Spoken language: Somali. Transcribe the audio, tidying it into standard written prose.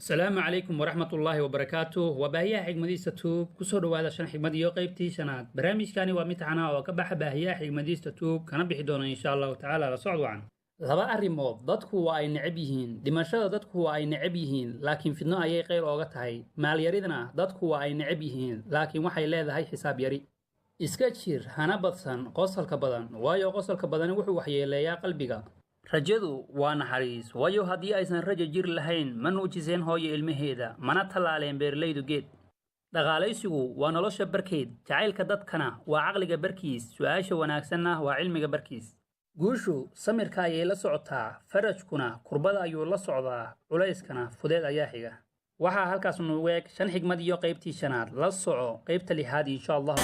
السلام عليكم ورحمة الله وبركاته وباهية حكمديسة توب كسر وهذا شن حكمدي قيبتي شنات برامج كاني ومتعنا وكبح باهية حكمديسة توب كان بحدون إن شاء الله تعالى لصعدوا عنه laba arrimood dadku waa ay necab yihiin dhimashada dadku waa ay necab yihiin laakiin fidno ayay qayr ooga tahay maalyaridana dadku waa ay necab yihiin laakiin waxay leedahay xisaab yari iska jir hana badsan qosolka badan waayo qosolka badan wuxuu waxyeeleeyaa qalbiga rajadu waa naxariis waayo haddii aysan rajo jir lahayn ma nuujiseen hooyo ilmaheeda mana tallaaleen beerlaydu geed dhaqaalaysigu waa nolosha barkeed jacaylka dadkana waa caqliga barkiis su'aasha wanaagsanna waa cilmiga barkiis guushu samirka ayay la socotaa farajkuna kurbada ayuu la socdaa culayskana fudeed ayaa xiga waxaa halkaas nugu eeg shan xigmad iyo qaybtii shanaad la soco qaybta lixaad insha allah